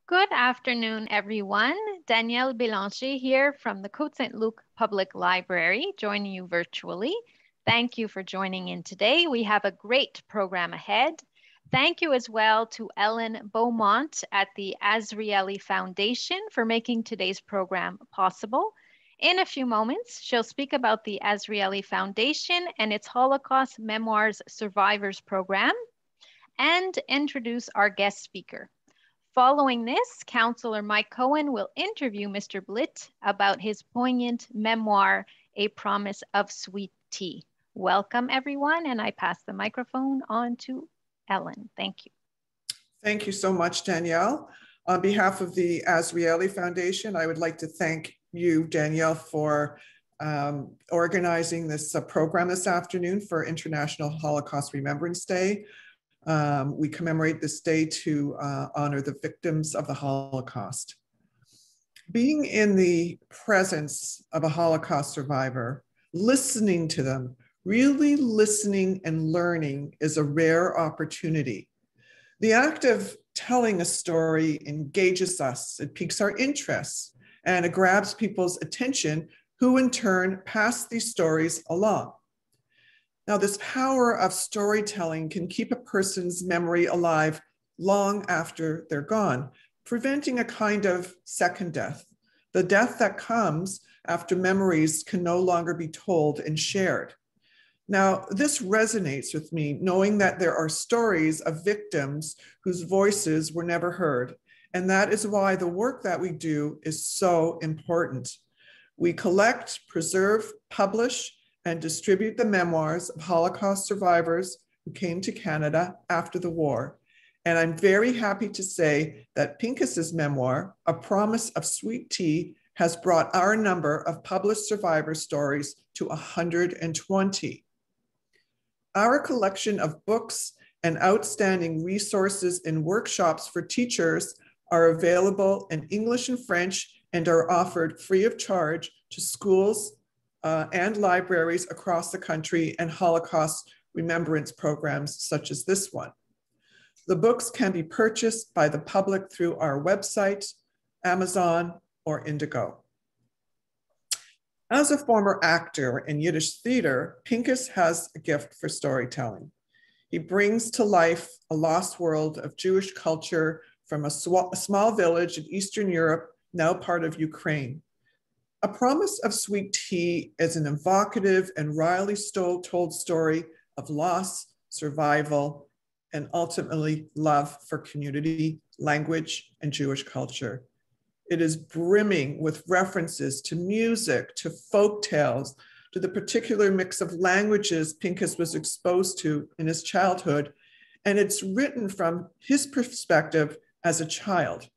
Good afternoon, everyone. Danielle Bélanger here from the Cote-Saint-Luc Public Library, joining you virtually. Thank you for joining in today. We have a great program ahead. Thank you as well to Ellen Beaumont at the Azrieli Foundation for making today's program possible. In a few moments, she'll speak about the Azrieli Foundation and its Holocaust Memoirs Survivors Program and introduce our guest speaker. Following this, Councillor Mike Cohen will interview Mr. Blitt about his poignant memoir, A Promise of Sweet Tea. Welcome, everyone, and I pass the microphone on to Ellen. Thank you. Thank you so much, Danielle. On behalf of the Azrieli Foundation, I would like to thank you, Danielle, for organizing this program this afternoon for International Holocaust Remembrance Day. We commemorate this day to honor the victims of the Holocaust. Being in the presence of a Holocaust survivor, listening to them, really listening and learning is a rare opportunity. The act of telling a story engages us, it piques our interests, and it grabs people's attention, who in turn pass these stories along. Now, this power of storytelling can keep a person's memory alive long after they're gone, preventing a kind of second death, the death that comes after memories can no longer be told and shared. Now, this resonates with me, knowing that there are stories of victims whose voices were never heard. And that is why the work that we do is so important. We collect, preserve, publish, and distribute the memoirs of Holocaust survivors who came to Canada after the war. And I'm very happy to say that Pinchas's memoir, A Promise of Sweet Tea, has brought our number of published survivor stories to 120. Our collection of books and outstanding resources and workshops for teachers are available in English and French and are offered free of charge to schools and libraries across the country and Holocaust remembrance programs such as this one. The books can be purchased by the public through our website, Amazon, or Indigo. As a former actor in Yiddish theater, Pinchas has a gift for storytelling. He brings to life a lost world of Jewish culture from a small village in Eastern Europe, now part of Ukraine. A Promise of Sweet Tea is an evocative and wryly told story of loss, survival, and ultimately love for community, language, and Jewish culture. It is brimming with references to music, to folk tales, to the particular mix of languages Pinchas was exposed to in his childhood, and it's written from his perspective as a child.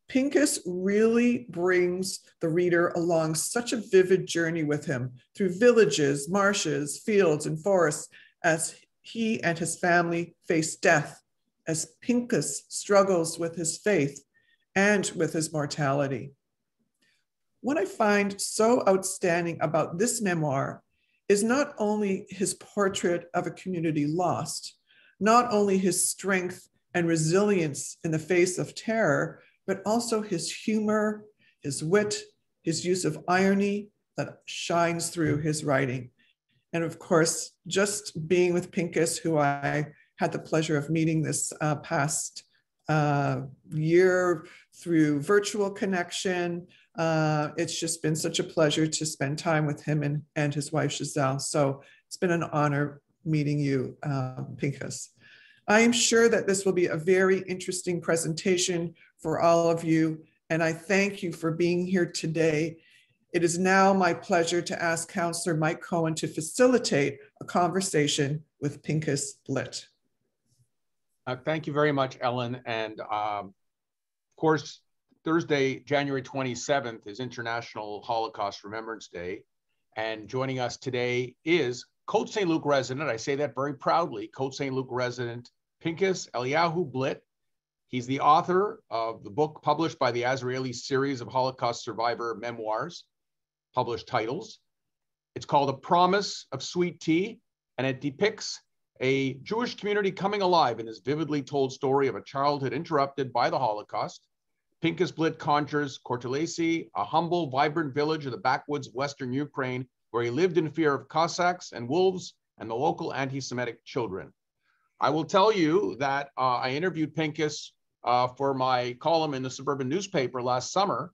Pinchas really brings the reader along such a vivid journey with him through villages, marshes, fields, and forests as he and his family face death, as Pinchas struggles with his faith and with his mortality. What I find so outstanding about this memoir is not only his portrait of a community lost, not only his strength and resilience in the face of terror, but also his humor, his wit, his use of irony that shines through his writing. And of course, just being with Pinchas, who I had the pleasure of meeting this past year through virtual connection. It's just been such a pleasure to spend time with him and his wife, Giselle. So it's been an honor meeting you, Pinchas. I am sure that this will be a very interesting presentation for all of you, and I thank you for being here today. It is now my pleasure to ask Councillor Mike Cohen to facilitate a conversation with Pinchas Blitt. Thank you very much, Ellen. And of course, Thursday, January 27th is International Holocaust Remembrance Day. And joining us today is Cote-Saint-Luc resident, I say that very proudly, Cote-Saint-Luc resident, Pinchas Eliyahu Blitt. He's the author of the book published by the Azrieli series of Holocaust survivor memoirs, published titles. It's called A Promise of Sweet Tea, and it depicts a Jewish community coming alive in this vividly told story of a childhood interrupted by the Holocaust. Pinchas Blitt conjures cote-saint-luc, a humble, vibrant village of the backwoods of Western Ukraine, where he lived in fear of Cossacks and wolves and the local anti-Semitic children. I will tell you that I interviewed Pinchas for my column in the suburban newspaper last summer,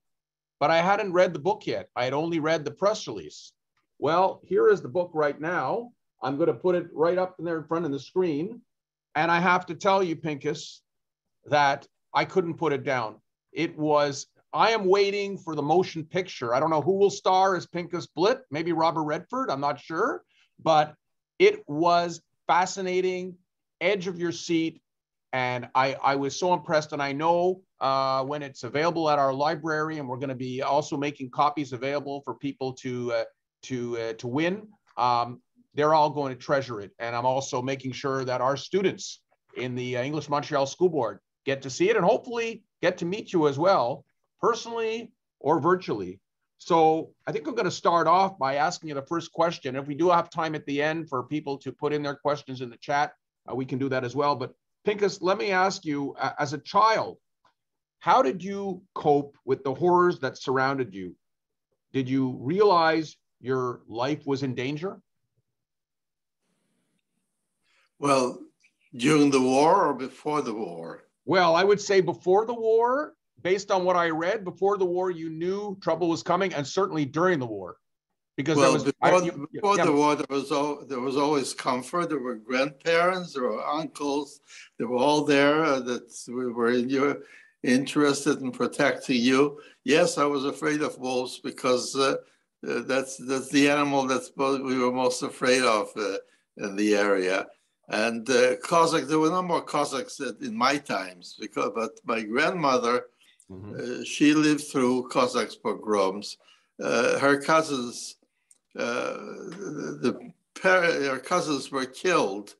but I hadn't read the book yet. I had only read the press release. Well, here is the book right now. I'm going to put it right up in there in front of the screen. And I have to tell you, Pinchas, that I couldn't put it down. I am waiting for the motion picture. I don't know who will star as Pinchas Blitt, maybe Robert Redford, I'm not sure. But it was fascinating, edge of your seat. And I was so impressed. And I know when it's available at our library, and we're going to be also making copies available for people to win, they're all going to treasure it. And I'm also making sure that our students in the English Montreal School Board get to see it and hopefully get to meet you as well, personally or virtually. So I think I'm going to start off by asking you the first question. If we do have time at the end for people to put in their questions in the chat, we can do that as well. But Pinchas, let me ask you, as a child, how did you cope with the horrors that surrounded you? Did you realize your life was in danger? Well, during the war or before the war? Well, I would say before the war. Based on what I read, before the war, you knew trouble was coming, and certainly during the war. Because before the war, there was always comfort. There were grandparents, there were uncles, they were all there that were interested in protecting you. Yes, I was afraid of wolves because that's the animal that we were most afraid of in the area. And Cossacks, there were no more Cossacks in my times, but my grandmother, she lived through Cossacks pogroms. Her cousins, her cousins were killed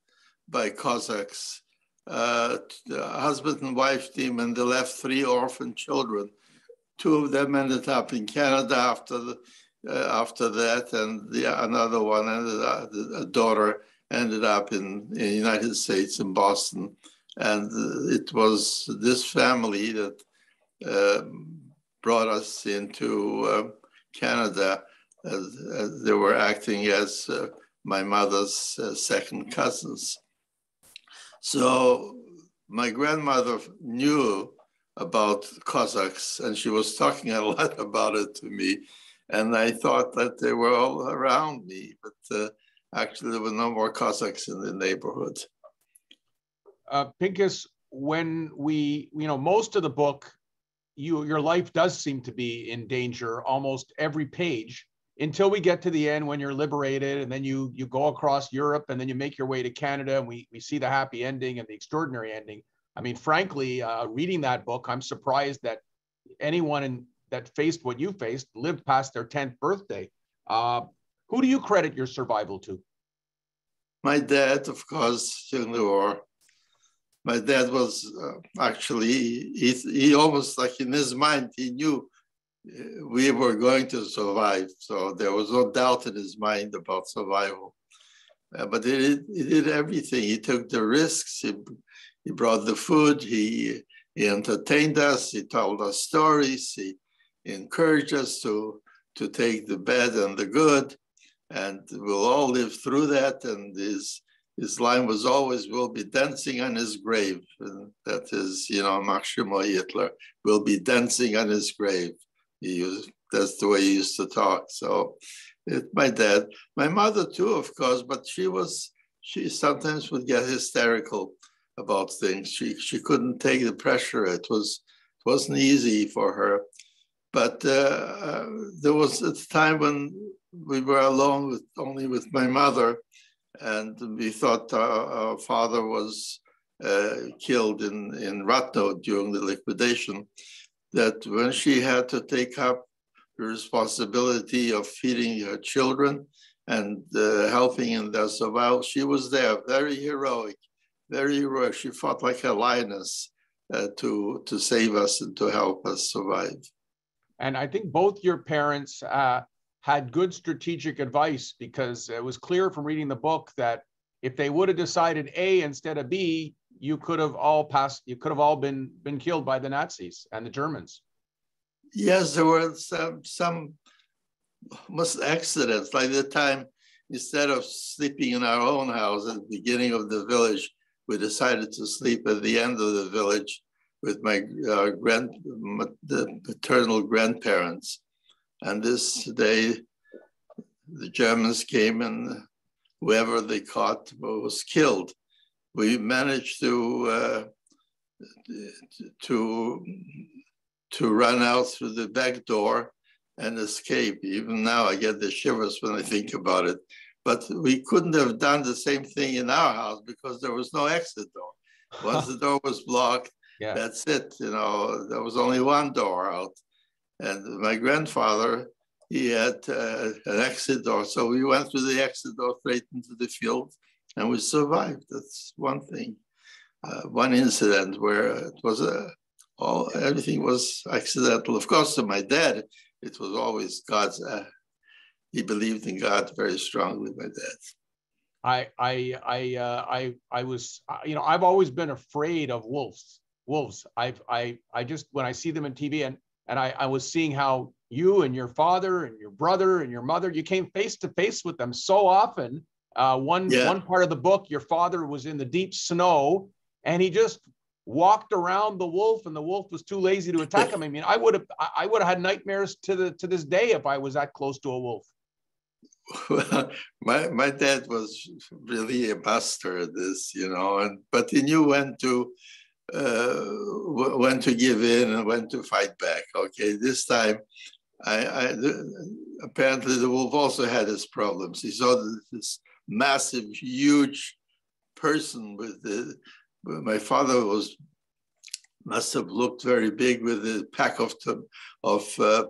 by Cossacks. Husband and wife team, and they left 3 orphan children. 2 of them ended up in Canada after that, and another one a daughter ended up in the United States, in Boston. And it was this family that brought us into Canada. They were acting as my mother's second cousins. So my grandmother knew about Cossacks, and she was talking a lot about it to me. And I thought that they were all around me, but actually there were no more Cossacks in the neighborhood. Pinchas, when most of the book, your life does seem to be in danger almost every page, until we get to the end when you're liberated, and then you go across Europe, and then you make your way to Canada, and we see the happy ending and the extraordinary ending. I mean, frankly, reading that book, I'm surprised that anyone that faced what you faced lived past their 10th birthday. Who do you credit your survival to? My dad, of course, during the war. My dad was actually, he almost like in his mind, he knew we were going to survive. So there was no doubt in his mind about survival. But he did everything. He took the risks. He brought the food. He entertained us. He told us stories. He encouraged us to take the bad and the good. And we'll all live through that. And his line was always, we'll be dancing on his grave. And that is, Maximo Hitler, we'll be dancing on his grave. That's the way he used to talk. So my dad, my mother too, of course, but she sometimes would get hysterical about things. She couldn't take the pressure. It wasn't easy for her. But there was a time when we were alone only with my mother, and we thought our father was killed in Ratno during the liquidation, that when she had to take up the responsibility of feeding her children and helping in their survival, she was there, very heroic, very heroic. She fought like a lioness to save us and to help us survive. And I think both your parents had good strategic advice, because it was clear from reading the book that if they would have decided A instead of B, you could have all been killed by the Nazis and the Germans. Yes, there were some accidents, like the time, instead of sleeping in our own house at the beginning of the village, we decided to sleep at the end of the village with the paternal grandparents. And this day, the Germans came and whoever they caught was killed. We managed to run out through the back door and escape. Even now, I get the shivers when I think about it. But we couldn't have done the same thing in our house because there was no exit door. Once the door was blocked, yeah, that's it. You know, there was only one door out. And my grandfather, he had an exit door. So we went through the exit door straight into the field and we survived. That's one thing. One incident where it was everything was accidental. Of course, to my dad, it was always God's. He believed in God very strongly. My dad. I was, you know, I've always been afraid of wolves. I just, when I see them on TV, and I was seeing how you and your father and your brother and your mother, you came face to face with them so often. One part of the book, your father was in the deep snow and he just walked around the wolf, and the wolf was too lazy to attack him. I mean, I would have had nightmares to this day if I was that close to a wolf. Well, my dad was really a master at this, you know, but he knew when to give in and when to fight back. Okay, this time, apparently the wolf also had his problems. He saw this massive, huge person my father must have looked very big with a pack of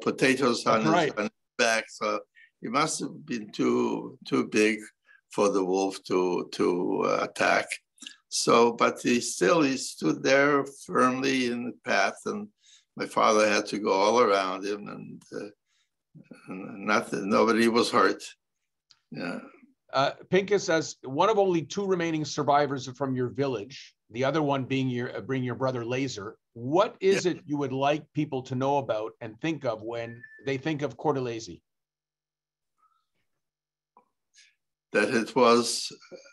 potatoes on his back. So he must have been too big for the wolf to attack. So, but he stood there firmly in the path, and my father had to go all around him, and nobody was hurt. Yeah. Pinchas, as one of only two remaining survivors from your village, the other one being your brother Laser, what is it you would like people to know about and think of when they think of Cote-saint-luc? That it was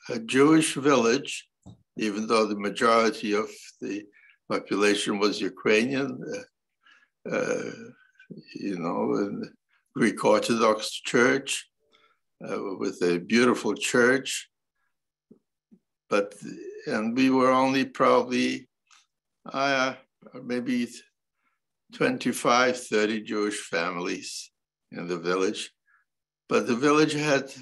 a Jewish village, even though the majority of the population was Ukrainian, you know, Greek Orthodox Church, with a beautiful church. And we were only probably maybe 25, 30 Jewish families in the village. But the village had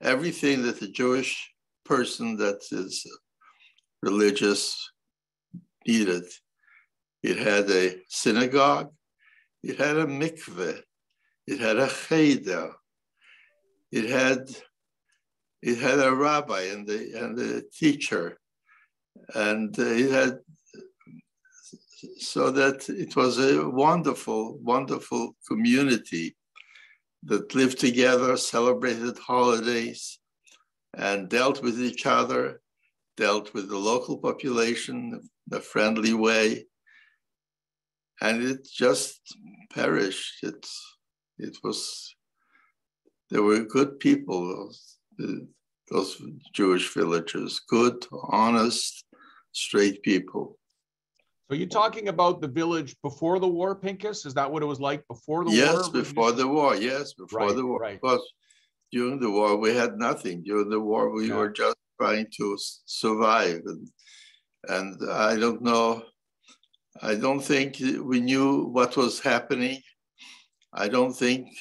everything that a Jewish person that is religious needed. It had a synagogue, it had a mikveh, it had a cheder, it had a rabbi and a teacher, and it had, so that it was a wonderful, wonderful community that lived together, celebrated holidays, and dealt with each other, dealt with the local population in a friendly way. And it just perished. There were good people, those Jewish villagers, good, honest, straight people. So you're talking about the village before the war, Pinchas? Is that what it was like before the war? Yes, before the war. Yes, before the war. Right. Because during the war, we had nothing. During the war, we were just trying to survive. And I don't know. I don't think we knew what was happening. I don't think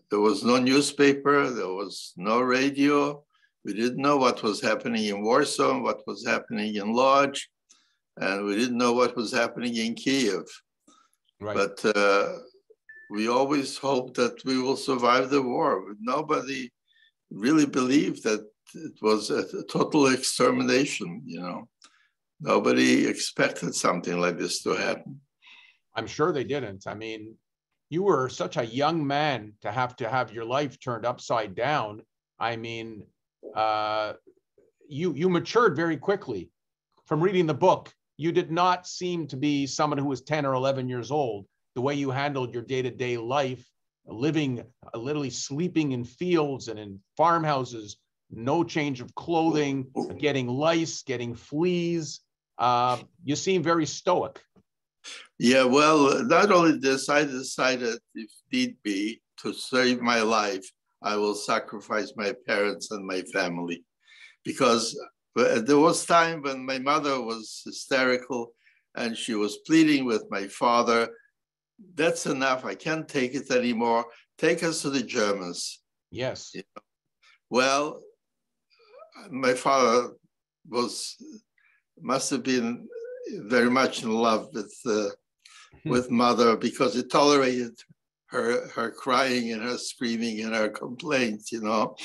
there was no newspaper. There was no radio. We didn't know what was happening in Warsaw, what was happening in Lodz. And we didn't know what was happening in Kiev. Right. But we always hoped that we will survive the war. Nobody really believed that it was a total extermination, you know. Nobody expected something like this to happen. I'm sure they didn't. I mean, you were such a young man to have your life turned upside down. I mean, you matured very quickly. From reading the book, you did not seem to be someone who was 10 or 11 years old. The way you handled your day-to-day life, living, literally sleeping in fields and in farmhouses, no change of clothing, getting lice, getting fleas. You seem very stoic. Yeah, well, not only this, I decided, if need be, to save my life, I will sacrifice my parents and my family. Because there was time when my mother was hysterical and she was pleading with my father, that's enough, I can't take it anymore, take us to the Germans. Yes. You know? Well, my father must have been very much in love with mother, because he tolerated her crying and her screaming and her complaints, you know.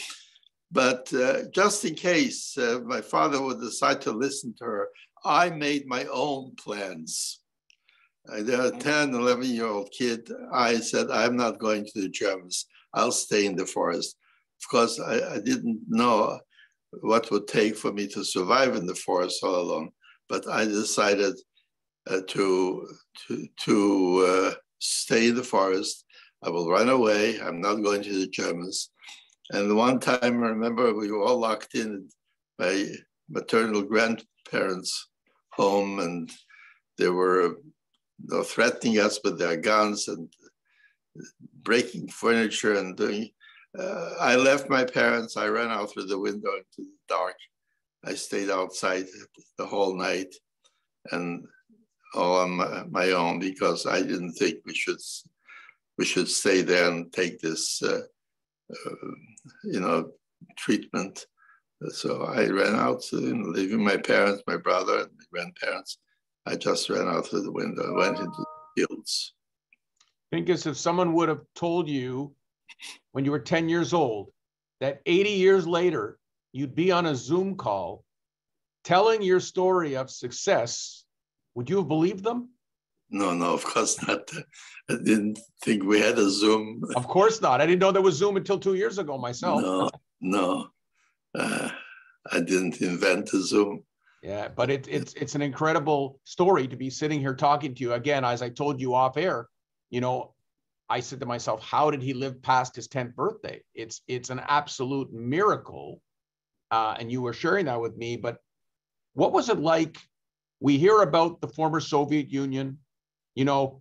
But just in case my father would decide to listen to her, I made my own plans. There are 10, 11-year-old kid. I said, I'm not going to the Germans. I'll stay in the forest. Of course, I didn't know what would take for me to survive in the forest all alone. But I decided to stay in the forest. I will run away. I'm not going to the Germans. And one time, I remember we were all locked in my maternal grandparents' home, and they were threatening us with their guns and breaking furniture and doing. I left my parents. I ran out through the window into the dark. I stayed outside the whole night and all on my own, because I didn't think we should stay there and take this, treatment. So I ran out, leaving my parents, my brother, and my grandparents. I just ran out through the window and went into the fields. Pinchas, if someone would have told you when you were 10 years old that 80 years later, you'd be on a Zoom call telling your story of success, would you have believed them? No, of course not. I didn't think we had a Zoom. Of course not. I didn't know there was Zoom until 2 years ago myself. No. I didn't invent a Zoom. Yeah, but it's an incredible story to be sitting here talking to you. Again, as I told you off air, I said to myself, how did he live past his 10th birthday? It's an absolute miracle. And you were sharing that with me, but what was it like? We hear about the former Soviet Union.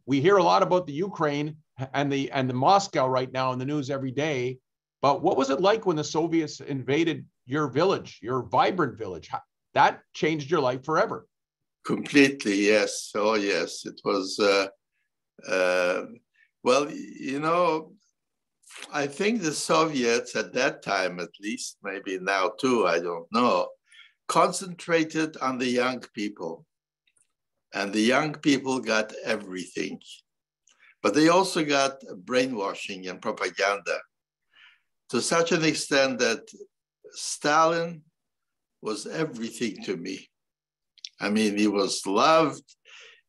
We hear a lot about the Ukraine and the Moscow right now in the news every day. But what was it like when the Soviets invaded your village, your vibrant village? That changed your life forever. Completely, yes. Oh, yes. It was, well, I think the Soviets at that time, at least, maybe now too, I don't know, concentrated on the young people. And the young people got everything. But they also got brainwashing and propaganda to such an extent that Stalin was everything to me. I mean, he was loved,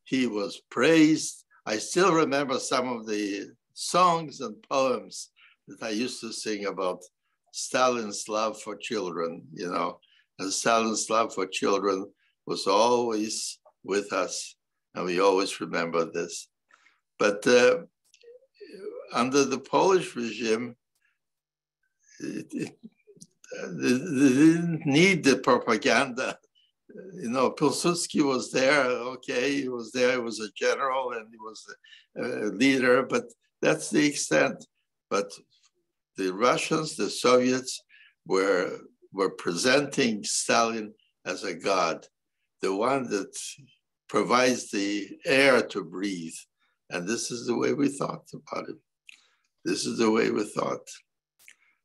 he was praised. I still remember some of the songs and poems that I used to sing about Stalin's love for children, and Stalin's love for children was always with us, and we always remember this. But under the Polish regime, they didn't need the propaganda. Pilsudski was there, okay, he was there, he was a general and he was a leader, but that's the extent. But the Russians, the Soviets, were presenting Stalin as a god, the one that provides the air to breathe. And this is the way we thought about it. This is the way we thought.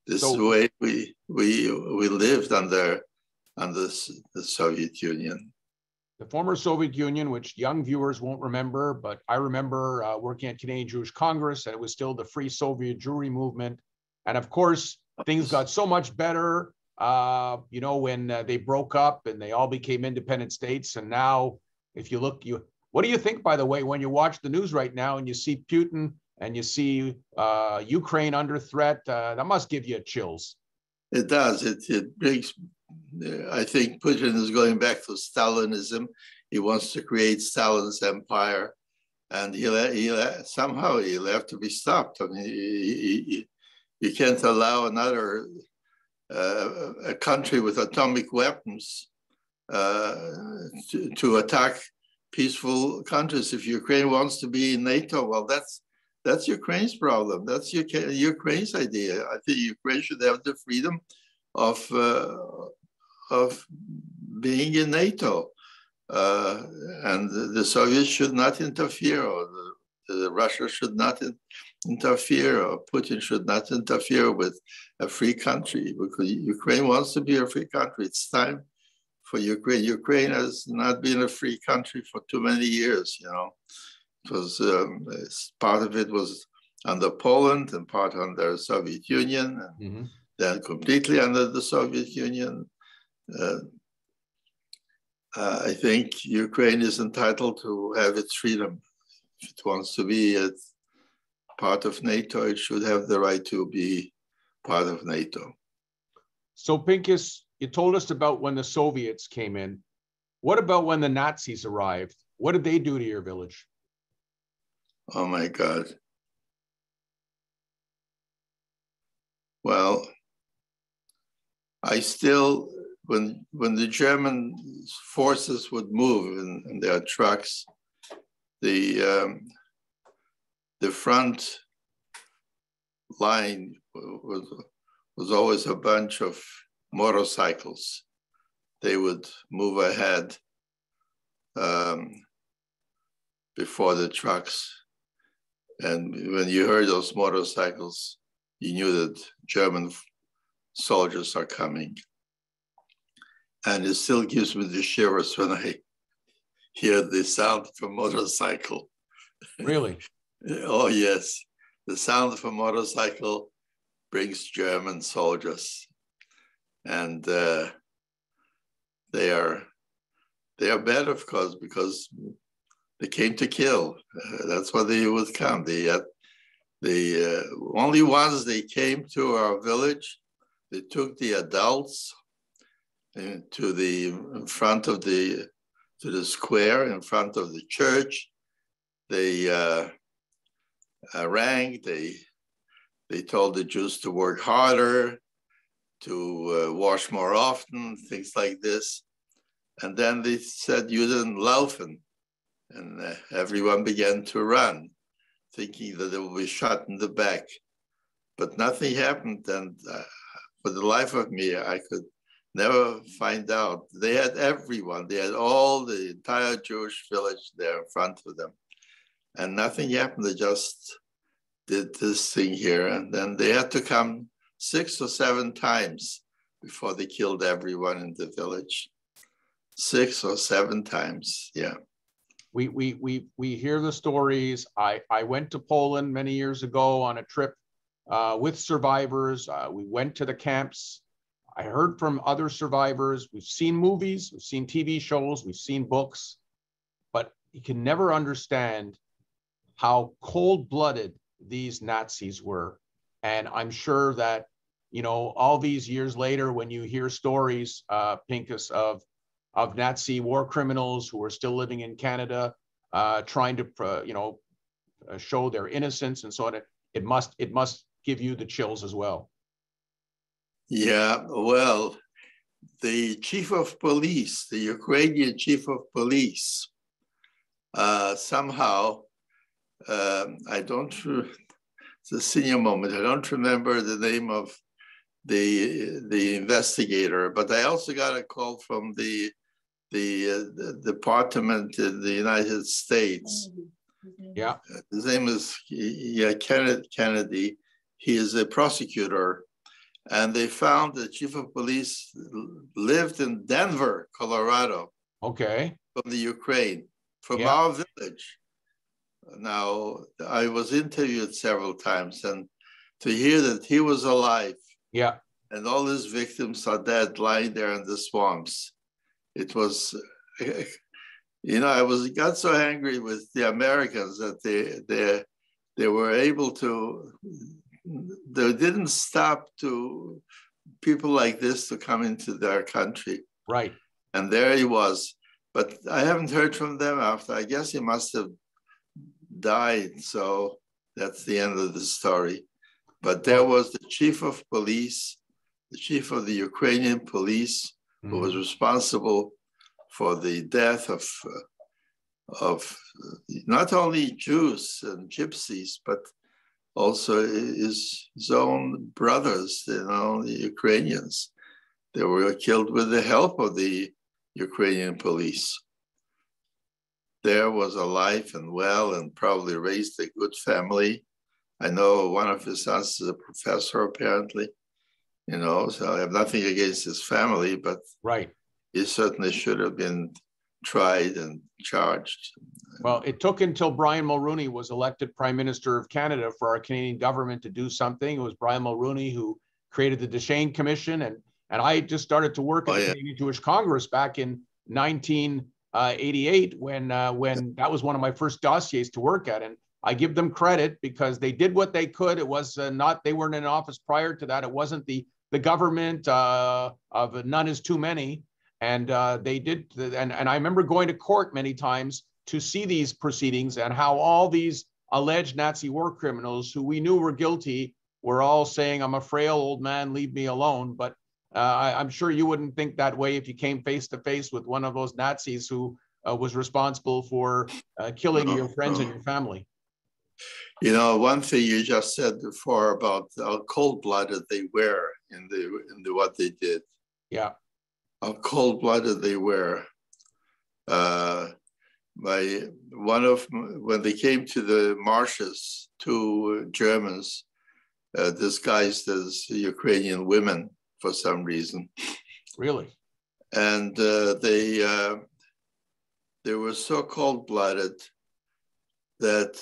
This is the way we lived under the Soviet Union. The former Soviet Union, which young viewers won't remember, but I remember working at Canadian Jewish Congress, and it was still the Free Soviet Jewry movement. And of course, things got so much better, when they broke up and they all became independent states. And now, if you look, what do you think, by the way, when you watch the news right now and you see Putin and you see Ukraine under threat? That must give you chills. It does. It brings I think Putin is going back to Stalinism. He wants to create Stalin's empire, and somehow he'll have to be stopped. I mean, you can't allow another a country with atomic weapons to attack peaceful countries. If Ukraine wants to be in NATO, well, that's Ukraine's problem. That's Ukraine's idea. I think Ukraine should have the freedom of being in NATO, and the Soviets should not interfere, or Russia should not interfere, or Putin should not interfere with a free country, because Ukraine wants to be a free country. It's time for Ukraine. Ukraine has not been a free country for too many years, you know. It was part of it was under Poland and part under the Soviet Union, and then completely under the Soviet Union. I think Ukraine is entitled to have its freedom. If it wants to be a part of NATO, it should have the right to be part of NATO. So Pinchas, you told us about when the Soviets came in. What about when the Nazis arrived? What did they do to your village? Oh my God. Well, I still, when the German forces would move in their trucks, the front line was always a bunch of motorcycles. They would move ahead before the trucks. And when you heard those motorcycles, you knew that German soldiers are coming. And it still gives me the shivers when I hear the sound of a motorcycle. Really? Oh, yes. The sound of a motorcycle brings German soldiers. And they are bad, of course, because they came to kill. That's why they would come. The only ones they came to our village, they took the adults to the front of the square in front of the church. They rang. They told the Jews to work harder, to wash more often, things like this. And then they said, "Juden laufen," and everyone began to run, thinking that they will be shot in the back. But nothing happened, and for the life of me, I could never find out. They had everyone. They had all the entire Jewish village there in front of them. And nothing happened. They just did this thing here. And then they had to come 6 or 7 times before they killed everyone in the village. 6 or 7 times, yeah. We hear the stories. I went to Poland many years ago on a trip with survivors. We went to the camps. I heard from other survivors. We've seen movies, we've seen TV shows, we've seen books, but you can never understand how cold-blooded these Nazis were. And I'm sure that, you know, all these years later, when you hear stories, Pinchas, of Nazi war criminals who are still living in Canada, trying to, show their innocence and so on, it must give you the chills as well. Yeah, well, the chief of police, the Ukrainian chief of police, somehow, it's a senior moment, I don't remember the name of the investigator, but I also got a call from the department in the United States. Yeah. His name is Kennedy. He is a prosecutor. And they found the chief of police lived in Denver, Colorado. Okay. From the Ukraine, from our village. Now, I was interviewed several times, and to hear that he was alive, and all his victims are dead, lying there in the swamps, it was, I got so angry with the Americans that they were able to. They didn't stop to people like this to come into their country. Right. And there he was. But I haven't heard from them after. I guess he must have died. So that's the end of the story. But there was the chief of police, the chief of the Ukrainian police, who was responsible for the death of not only Jews and gypsies, but also his own brothers, you know, the Ukrainians. They were killed with the help of the Ukrainian police. There was alive and well and probably raised a good family. I know one of his sons is a professor, apparently, you know, so I have nothing against his family, but he certainly should have been tried and charged. Well, it took until Brian Mulroney was elected Prime Minister of Canada for our Canadian government to do something. It was Brian Mulroney who created the Deschênes Commission, and I just started to work at the Canadian Jewish Congress back in 1988 when that was one of my first dossiers to work at. And I give them credit because they did what they could. It was they weren't in office prior to that. It wasn't the government of none is too many. And they did. And I remember going to court many times to see these proceedings and how all these alleged Nazi war criminals who we knew were guilty were all saying, I'm a frail old man, leave me alone. But I'm sure you wouldn't think that way if you came face to face with one of those Nazis who was responsible for killing your friends and your family. You know, one thing you just said before about how cold-blooded they were in the what they did. Yeah. How cold-blooded they were. When they came to the marshes, two Germans disguised as Ukrainian women for some reason. Really? And they were so cold-blooded that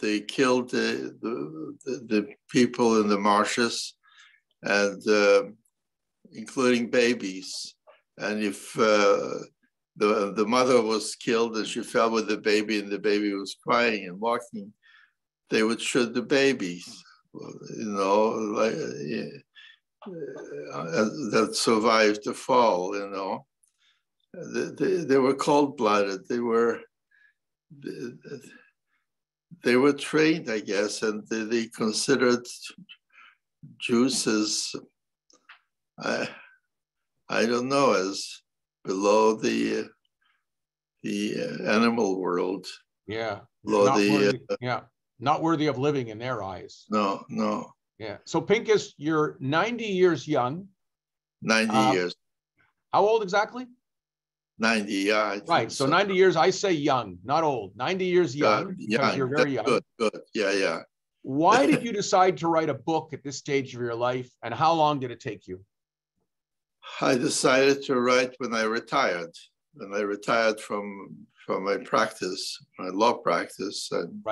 they killed the people in the marshes, and including babies. And if the mother was killed and she fell with the baby and the baby was crying and walking, they would shoot the baby, you know, like, that survived the fall, you know. They were cold-blooded. They were trained, I guess, and they considered Jews as, I don't know, as below the animal world. Yeah. Not worthy of living in their eyes. No. Yeah. So Pinchas, you're 90 years young. 90 years. How old exactly? 90, yeah. Right. So 90 years, I say young, not old. 90 years young, because you're very young. Good. Yeah. Why did you decide to write a book at this stage of your life, and how long did it take you? I decided to write when I retired. When I retired from my practice, my law practice, and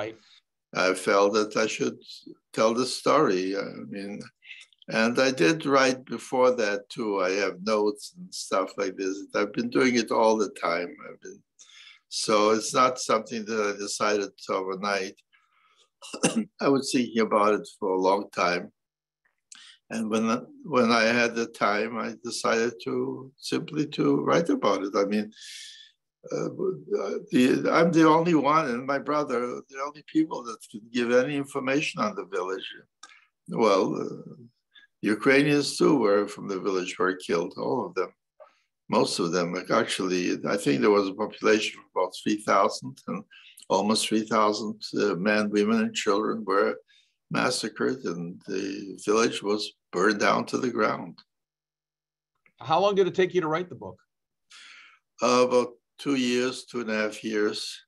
I felt that I should tell the story. I mean, and I did write before that too. I have notes and stuff like this. I've been doing it all the time. So it's not something that I decided overnight. I was thinking about it for a long time. And when I had the time, I decided to simply write about it. I mean, I'm the only one, and my brother, the only people that can give any information on the village. Well, Ukrainians too were from the village, were killed, all of them. Most of them, actually, I think there was a population of about 3,000, and almost 3,000 men, women, and children were massacred, and the village was burned down to the ground. How long did it take you to write the book? About 2 years, 2.5 years.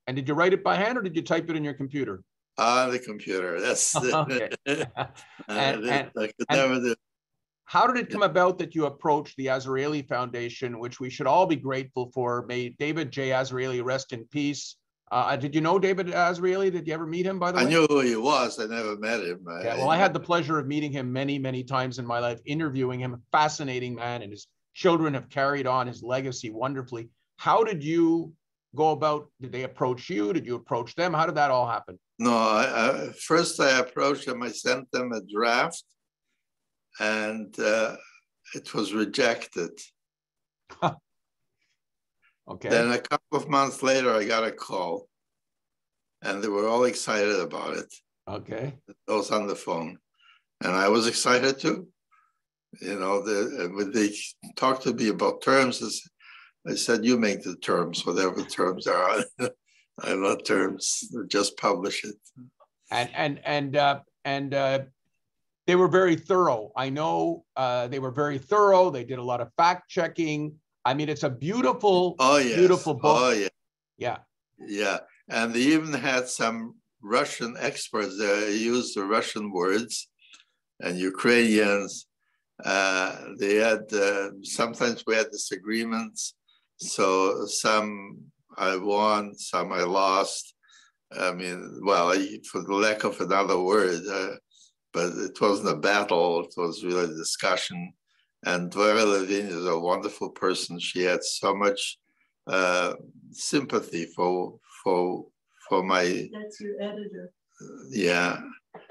And did you write it by hand, or did you type it in your computer? On the computer. That's okay. I could never do. How did it come about that you approached the Azrieli Foundation, which we should all be grateful for? May David J. Azrieli rest in peace. Did you know David Azrieli? Did you ever meet him, by the way? I knew who he was. I never met him. I had the pleasure of meeting him many, many times in my life, interviewing him. A fascinating man, and his children have carried on his legacy wonderfully. How did you go about? Did they approach you? Did you approach them? How did that all happen? No, first I approached them. I sent them a draft, and it was rejected. Okay. Then a couple of months later, I got a call, and they were all excited about it. Okay. I was on the phone, and I was excited too. You know, when they talked to me about terms, I said, "You make the terms, whatever terms are. I'm not terms. Just publish it." And they were very thorough. I know they were very thorough. They did a lot of fact checking. I mean, it's a beautiful, beautiful book. Oh, yeah. Yeah. Yeah. And they even had some Russian experts that used the Russian words, and Ukrainians. They had, sometimes we had disagreements. So some I won, some I lost. I mean, well, for the lack of another word, but it wasn't a battle. It was really a discussion. And Dora Levin is a wonderful person. She had so much sympathy for my. That's your editor. Yeah.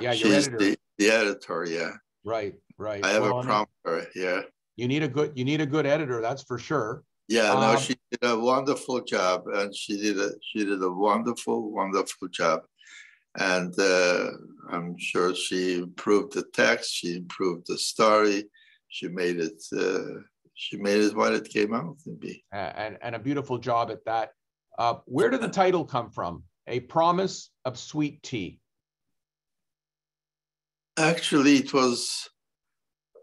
Yeah, your editor. The editor. Yeah. Right. Right. I have a prompter. Yeah. You need a good editor. That's for sure. Yeah. No, she did a wonderful job, and she did a wonderful, wonderful job. And I'm sure she improved the text. She improved the story. She made it what it came out to be. And a beautiful job at that. Where did the title come from? A Promise of Sweet Tea. Actually, it was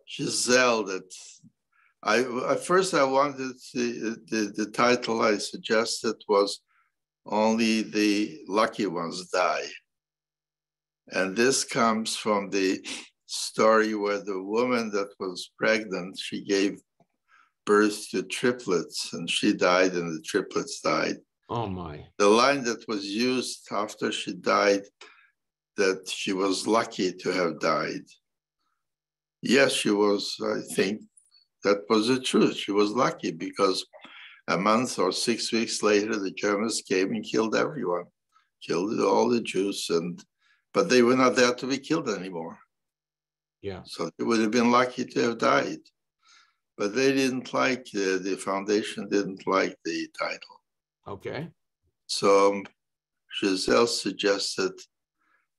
Giselle that at first I wanted the title I suggested was Only the Lucky Ones Die. And this comes from the story where the woman that was pregnant, she gave birth to triplets, and she died and the triplets died. Oh my. The line that was used after she died, that she was lucky to have died. Yes, she was, I think that was the truth. She was lucky because a month or 6 weeks later, the Germans came and killed everyone, killed all the Jews, but they were not there to be killed anymore. Yeah. So they would have been lucky to have died. But they didn't like, the foundation didn't like the title. Okay. So Giselle suggested,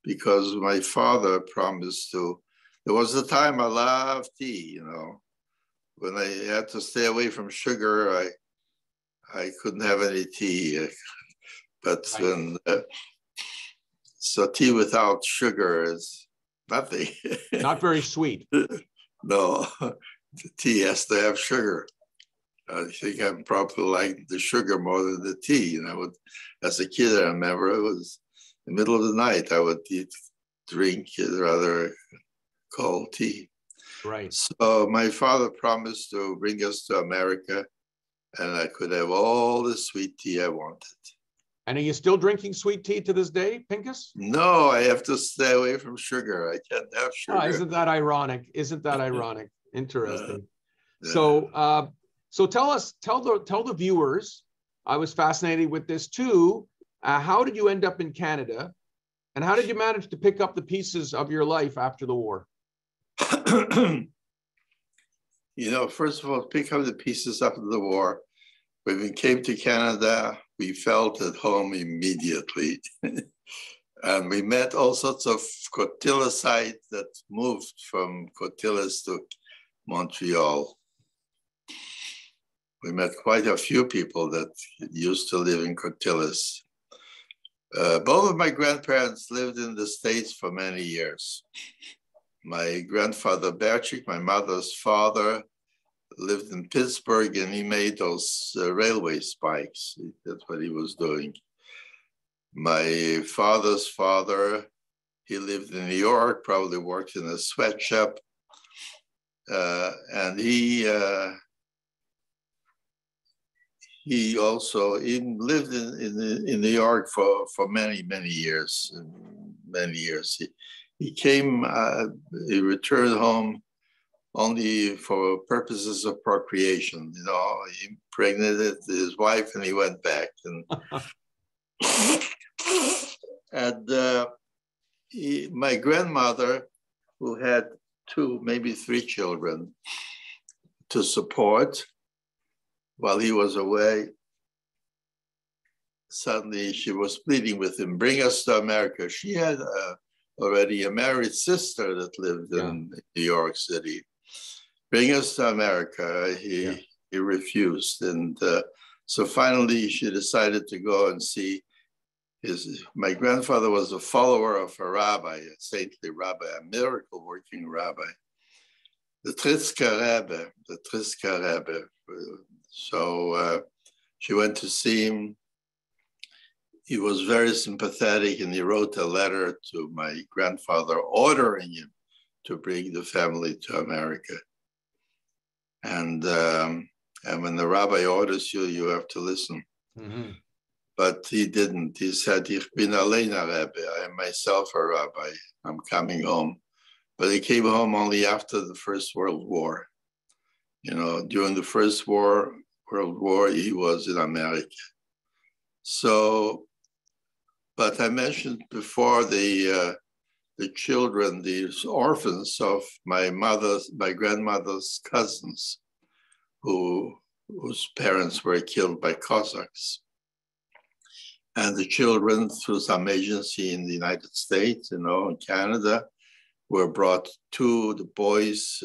because my father promised to, there was a time I loved tea, you know. When I had to stay away from sugar, I couldn't have any tea. But when, so tea without sugar is nothing. Not very sweet. No, the tea has to have sugar. I think I probably liked the sugar more than the tea. And I would, as a kid, I remember it was the middle of the night, I would drink rather cold tea. Right. So my father promised to bring us to America, and I could have all the sweet tea I wanted. And are you still drinking sweet tea to this day, Pinchas? No, I have to stay away from sugar. I can't have sugar. Oh, isn't that ironic? Isn't that ironic? Interesting. Yeah. So tell the viewers, I was fascinated with this too. How did you end up in Canada? And how did you manage to pick up the pieces of your life after the war? You know, first of all, pick up the pieces after the war. When we came to Canada, we felt at home immediately. And we met all sorts of Cotilicites that moved from Cotilis to Montreal. We met quite a few people that used to live in Cotilis. Both of my grandparents lived in the States for many years. My grandfather Berchik, my mother's father, lived in Pittsburgh, and he made those railway spikes. That's what he was doing. My father's father, he lived in New York, probably worked in a sweatshop. And he also lived in New York for many, many years. He came, he returned home only for purposes of procreation. You know, he impregnated his wife and he went back. And my grandmother, who had 2, maybe 3 children to support while he was away, suddenly she was pleading with him, bring us to America. She had already a married sister that lived in New York City. Bring us to America. He refused. And so finally she decided to go and see my grandfather was a follower of a rabbi, a saintly rabbi, a miracle working rabbi, the Tritzker Rebbe. So she went to see him. He was very sympathetic and he wrote a letter to my grandfather ordering him to bring the family to America. And when the rabbi orders you, you have to listen. Mm-hmm. But he didn't. He said, Ich bin allein a Rebbe. I am myself a rabbi. I'm coming home. But he came home only after the First World War. You know, during the First World War, he was in America. So, but I mentioned before the children, these orphans of my grandmother's cousins, whose parents were killed by Cossacks. And the children, through some agency in the United States, you know, in Canada, were brought to the boys,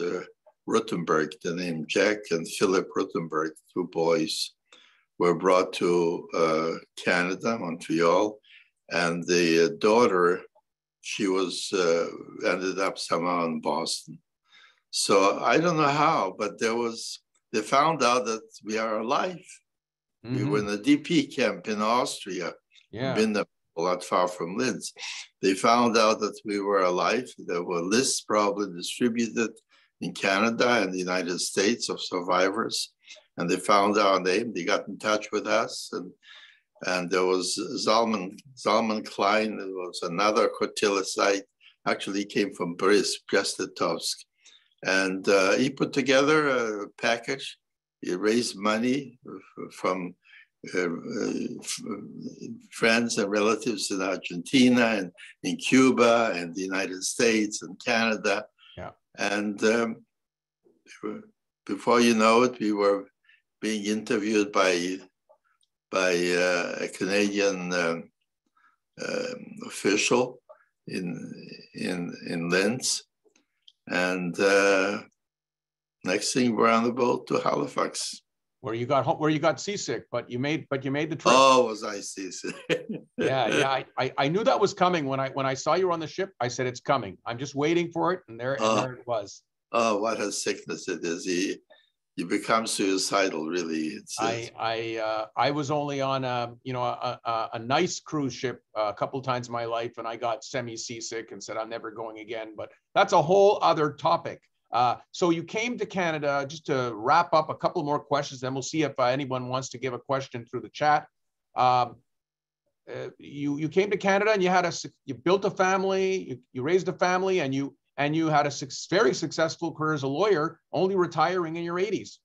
Rutenberg, the name Jack and Philip Rutenberg, 2 boys, were brought to Canada, Montreal. And the daughter, she was ended up somehow in Boston. So I don't know how, but they found out that we are alive. Mm-hmm. We were in a DP camp in Austria. Been there a lot far from Linz. They found out that we were alive. There were lists probably distributed in Canada and the United States of survivors. And they found our name. They got in touch with us. And there was Zalman Klein. There was another cote-saint-luc. Actually, he came from Brest-Litovsk. And he put together a package. He raised money from friends and relatives in Argentina and in Cuba and the United States and Canada. Yeah. And before you know it, we were being interviewed by a Canadian official in Linz. And next thing we're on the boat to Halifax. Where you got seasick, but you made the trip. Oh, was I seasick? yeah. I knew that was coming when I saw you on the ship. I said it's coming. I'm just waiting for it, and there it was. Oh, what a sickness it is! You become suicidal, really. I was only on a nice cruise ship a couple of times in my life, and I got semi-seasick and said I'm never going again. But that's a whole other topic. So you came to Canada, just to wrap up a couple more questions, then we'll see if anyone wants to give a question through the chat. You came to Canada and you built a family, you raised a family, and you had a very successful career as a lawyer, only retiring in your 80s.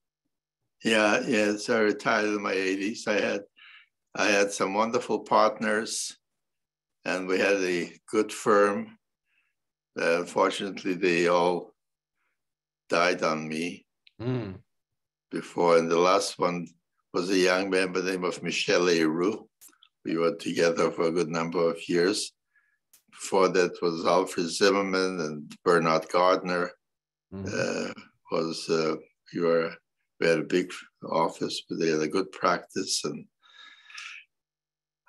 Yeah. So I retired in my 80s. I had some wonderful partners, and we had a good firm. Unfortunately, they all died on me before, and the last one was a young man by the name of Michel Leroux. We were together for a good number of years. Before that was Alfred Zimmerman and Bernard Gardner. We had a big office, but they had a good practice, and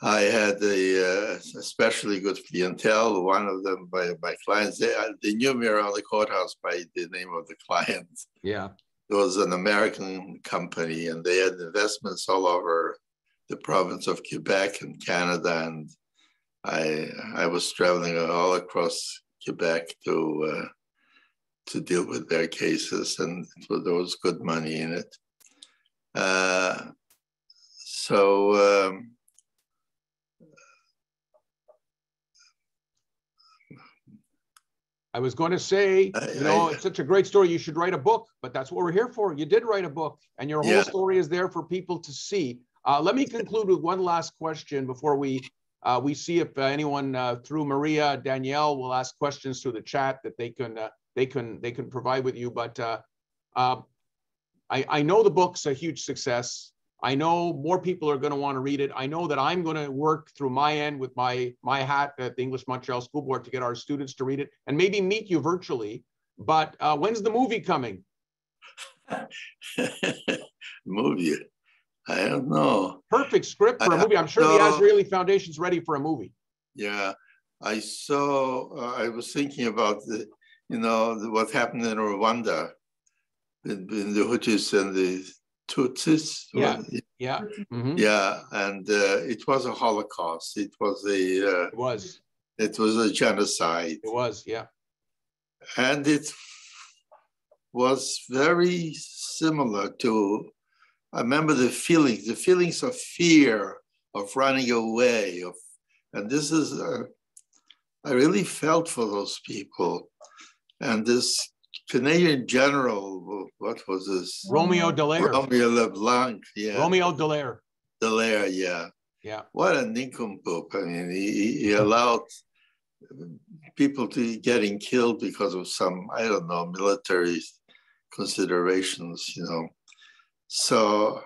I had a especially good clientele. One of them, by my clients, they knew me around the courthouse by the name of the client. Yeah. It was an American company, and they had investments all over the province of Quebec and Canada. And I was traveling all across Quebec to deal with their cases, and there was good money in it. I was going to say, it's such a great story. You should write a book, but that's what we're here for. You did write a book, and your whole story is there for people to see. Let me conclude with one last question before we see if anyone through Maria, Danielle will ask questions through the chat that they can provide with you. But I know the book's a huge success. I know more people are going to want to read it. I know that I'm going to work through my end with my hat at the English Montreal School Board to get our students to read it and maybe meet you virtually. But when's the movie coming? Movie? I don't know. Perfect script for a movie. I'm sure the Azrieli Foundation's ready for a movie. Yeah, I was thinking about what happened in Rwanda, in the Hutus and the Tutsis. Yeah. Mm-hmm. Yeah, and it was a Holocaust. It was a genocide. It was, yeah. And it was very similar to, I remember the feelings of fear, of running away, and this is, I really felt for those people. And this Canadian general, what was this? Romeo Dallaire. Romeo LeBlanc, yeah. Romeo Dallaire. Dallaire, yeah. Yeah. What a nincompoop. I mean, he allowed people to getting killed because of some, I don't know, military considerations, So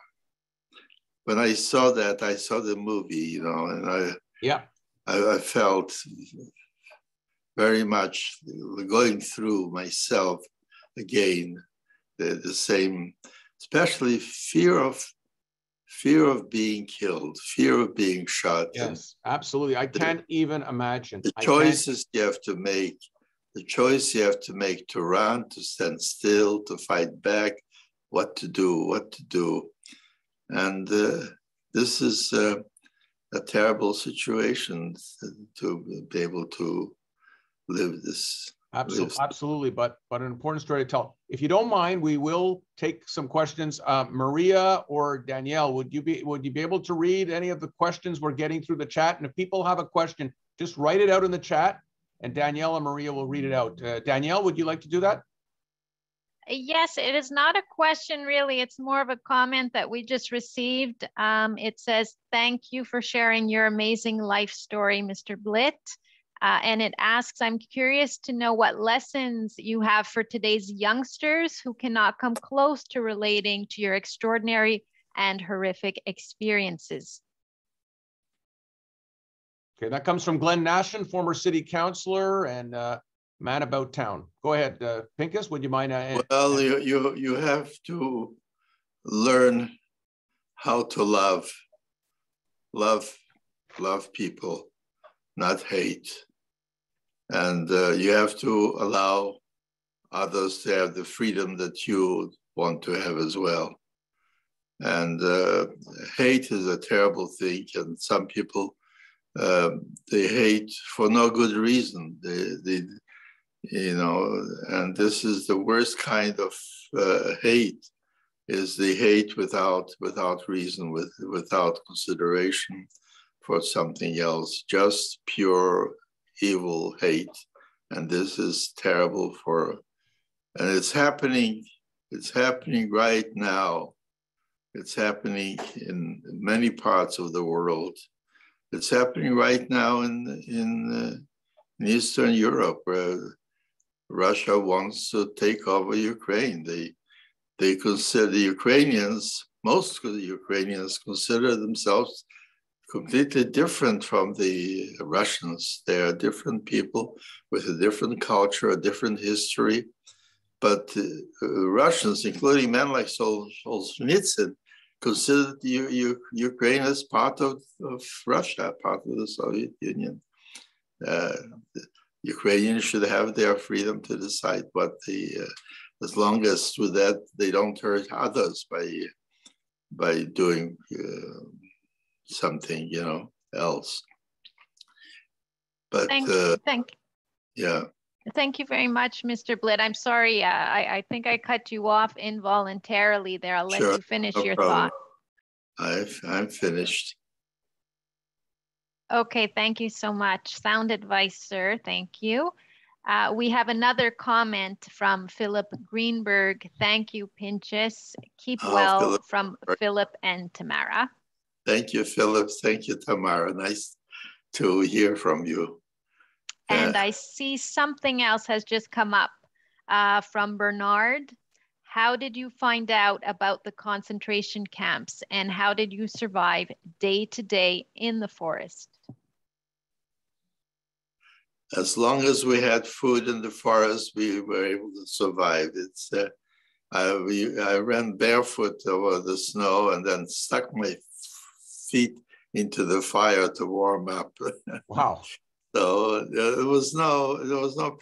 when I saw that, I saw the movie, and I felt very much going through myself again, the same, especially fear of being killed, fear of being shot. Yes, absolutely. I can't even imagine. The choices you have to make, to run, to stand still, to fight back, what to do. And this is a terrible situation to be able to live this. Absolutely, but an important story to tell. If you don't mind, we will take some questions. Maria or Danielle, would you be able to read any of the questions we're getting through the chat? And if people have a question, just write it out in the chat, and Danielle and Maria will read it out. Danielle, would you like to do that? Yes, it is not a question really. It's more of a comment that we just received. It says, "Thank you for sharing your amazing life story, Mr. Blitt." And it asks, "I'm curious to know what lessons you have for today's youngsters who cannot come close to relating to your extraordinary and horrific experiences." Okay, that comes from Glenn Nashin, former city councillor and man about town. Go ahead, Pinchas, would you mind? Well, you have to learn how to love people, not hate. And you have to allow others to have the freedom that you want to have as well. And hate is a terrible thing, and some people, they hate for no good reason. And this is the worst kind of hate, is the hate without reason, without consideration for something else, just pure evil hate. And this is terrible and it's happening right now. It's happening in many parts of the world. It's happening right now in Eastern Europe, where Russia wants to take over Ukraine. They consider the Ukrainians, most of the Ukrainians consider themselves completely different from the Russians. They are different people with a different culture, a different history. But Russians, including men like Solzhenitsyn, considered Ukraine as part of Russia, part of the Soviet Union. Ukrainians should have their freedom to decide as long as with that they don't hurt others by doing something, else. But Thank you very much, Mr. Blitt. I'm sorry, I think I cut you off involuntarily there. I'll let you finish your thought. I'm finished. Okay, thank you so much. Sound advice, sir. Thank you. We have another comment from Philip Greenberg. Thank you, Pinchas. Keep well, Philip. from Philip and Tamara. Thank you, Philip. Thank you, Tamara. Nice to hear from you. And I see something else has just come up from Bernard. How did you find out about the concentration camps, and how did you survive day to day in the forest? As long as we had food in the forest, we were able to survive. I ran barefoot over the snow and then stuck my feet into the fire to warm up. Wow. So there was no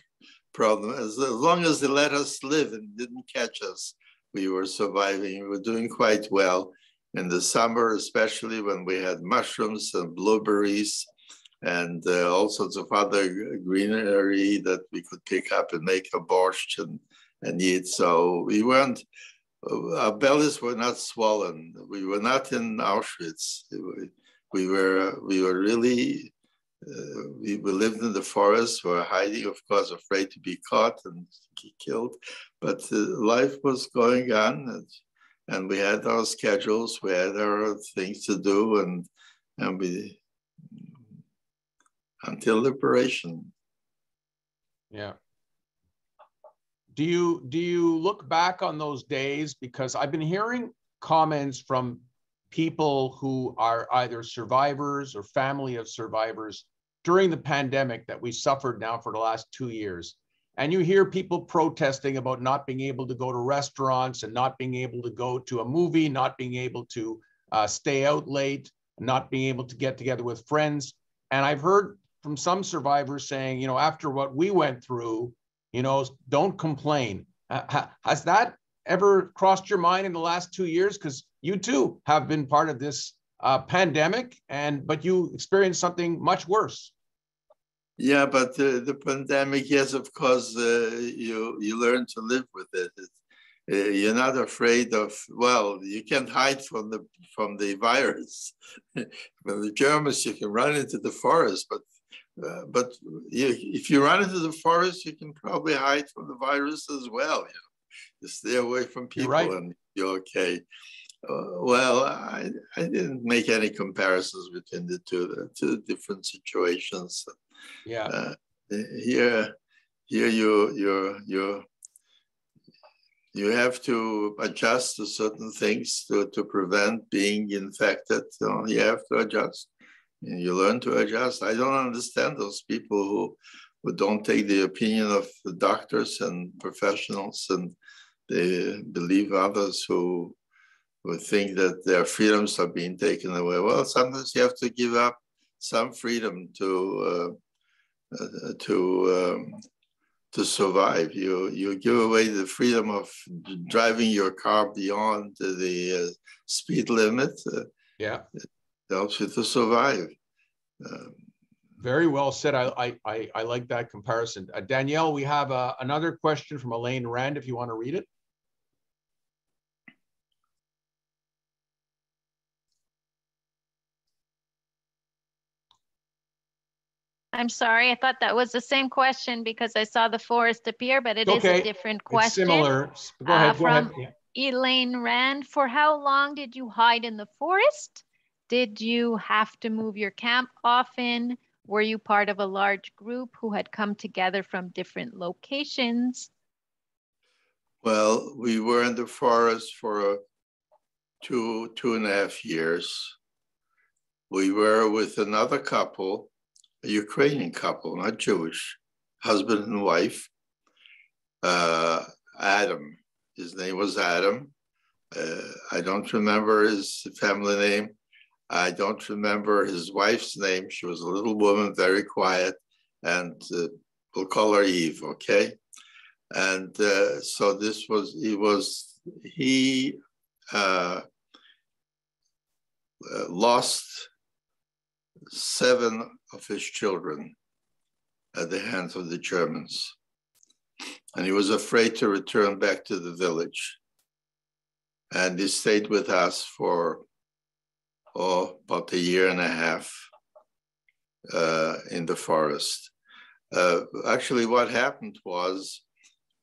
problem. As long as they let us live and didn't catch us, we were surviving. We were doing quite well. In the summer, especially when we had mushrooms and blueberries and all sorts of other greenery that we could pick up and make a borscht and eat. So we weren't, our bellies were not swollen. We were not in Auschwitz. We were really, we lived in the forest, we were hiding, of course, afraid to be caught and killed, but life was going on, and we had our schedules, we had our things to do, and we, until liberation. Yeah. Do you look back on those days? Because I've been hearing comments from people who are either survivors or family of survivors during the pandemic that we suffered now for the last 2 years. And you hear people protesting about not being able to go to restaurants and not being able to go to a movie, not being able to stay out late, not being able to get together with friends. And I've heard from some survivors saying, you know, after what we went through, you know, don't complain. Has that ever crossed your mind in the last 2 years? Because you too have been part of this pandemic, but you experienced something much worse. Yeah, but the pandemic, yes, of course, you learn to live with it. You're not afraid of, well, you can't hide from the virus. From the Germans, you can run into the forest, but if you run into the forest, you can probably hide from the virus as well. You know, you stay away from people, right, and you're okay. Well, I didn't make any comparisons between the two different situations. Yeah. Here you have to adjust to certain things to prevent being infected. So you have to adjust. You learn to adjust. I don't understand those people who don't take the opinion of the doctors and professionals, and they believe others who think that their freedoms are being taken away. Well, sometimes you have to give up some freedom to survive. You give away the freedom of driving your car beyond the speed limit. Yeah, it helps you to survive. Very well said. I like that comparison. Danielle, we have another question from Elaine Rand, if you want to read it. I'm sorry, I thought that was the same question because I saw the forest appear, but it is a different question. It's similar. Go ahead. From Elaine Rand, for how long did you hide in the forest? Did you have to move your camp often? Were you part of a large group who had come together from different locations? Well, we were in the forest for two and a half years. We were with another couple, a Ukrainian couple, not Jewish, husband and wife. Adam, his name was Adam. I don't remember his family name. I don't remember his wife's name. She was a little woman, very quiet, and we'll call her Eve, okay? And so he lost 7 of his children at the hands of the Germans. And he was afraid to return back to the village. And he stayed with us for about a year and a half in the forest. Actually, what happened was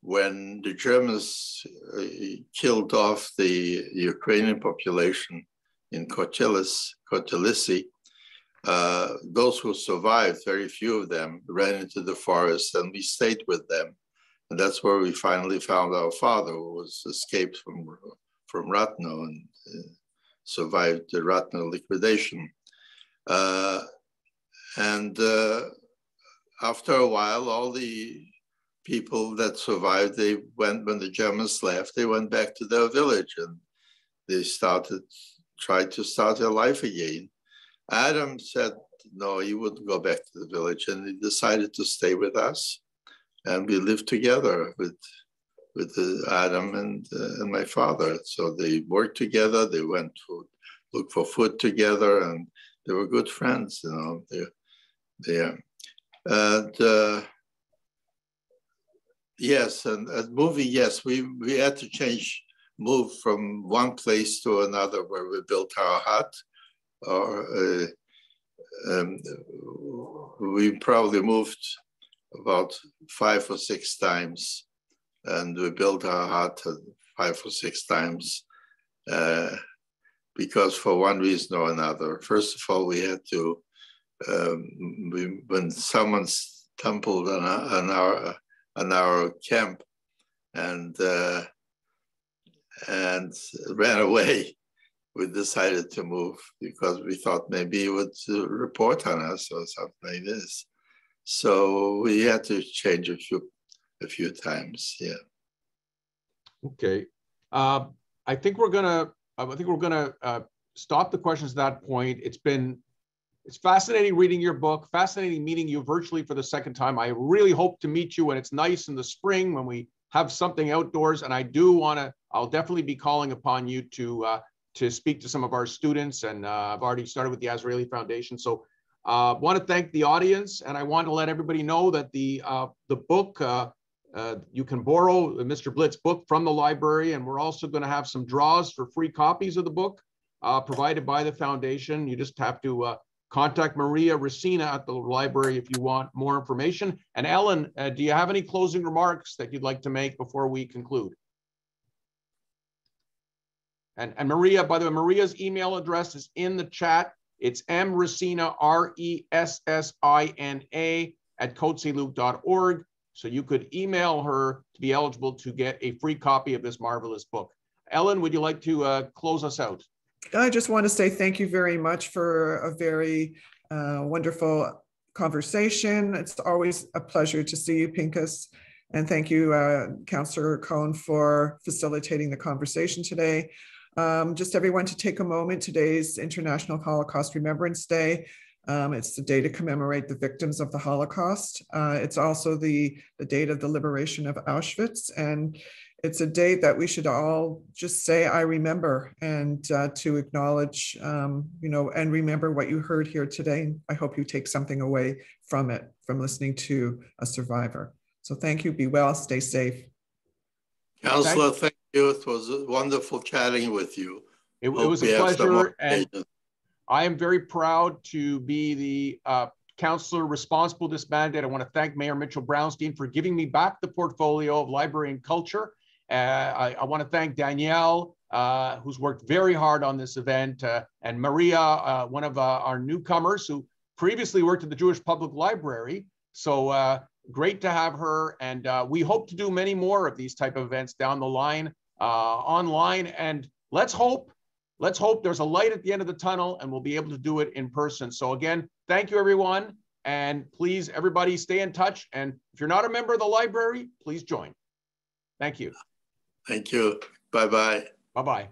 when the Germans killed off the Ukrainian population in Kotelisi, those who survived, very few of them, ran into the forest, and we stayed with them. And that's where we finally found our father, who was escaped from Ratno and survived the Ratno liquidation. After a while, all the people that survived, when the Germans left, they went back to their village and they tried to start their life again. Adam said, no, he wouldn't go back to the village, and he decided to stay with us. And we lived together with Adam and my father. So they worked together, they went to look for food together, and they were good friends, you know. Yes, and moving, yes, we had to move from one place to another where we built our hut. We probably moved about 5 or 6 times, and we built our hut 5 or 6 times because for one reason or another. First of all, we had to, when someone stumbled on our camp and ran away, we decided to move because we thought maybe he would report on us or something like this. So we had to change a few times. Yeah. Okay. I think we're gonna stop the questions at that point. It's fascinating reading your book, fascinating meeting you virtually for the second time. I really hope to meet you when it's nice in the spring, when we have something outdoors. And I'll definitely be calling upon you to speak to some of our students. And I've already started with the Azrieli Foundation. So I want to thank the audience, and I want to let everybody know that the book, you can borrow Mr. Blitt's book from the library, and we're also going to have some draws for free copies of the book provided by the foundation. You just have to contact Maria Racina at the library if you want more information. And Ellen, do you have any closing remarks that you'd like to make before we conclude? And Maria, by the way, Maria's email address is in the chat. It's mressina, RESSINA @cote-saint-luc.org. So you could email her to be eligible to get a free copy of this marvelous book. Ellen, would you like to close us out? I just want to say thank you very much for a very wonderful conversation. It's always a pleasure to see you, Pinchas. And thank you, Councillor Cohen, for facilitating the conversation today. Just everyone to take a moment. Today's International Holocaust Remembrance Day. It's the day to commemorate the victims of the Holocaust. It's also the date of the liberation of Auschwitz. And it's a date that we should all just say, I remember, and to acknowledge, and remember what you heard here today. I hope you take something away from it, from listening to a survivor. So thank you, be well, stay safe. Councillor, thank you. It was wonderful chatting with you. It was a pleasure, and I am very proud to be the councillor responsible for this mandate. I want to thank Mayor Mitchell Brownstein for giving me back the portfolio of library and culture. I want to thank Danielle, who's worked very hard on this event, and Maria, one of our newcomers who previously worked at the Jewish Public Library. So great to have her, and we hope to do many more of these type of events down the line, online, and let's hope there's a light at the end of the tunnel and we'll be able to do it in person. So again, thank you everyone, and please everybody stay in touch, and if you're not a member of the library, please join. Thank you. Thank you. Bye-bye. Bye-bye.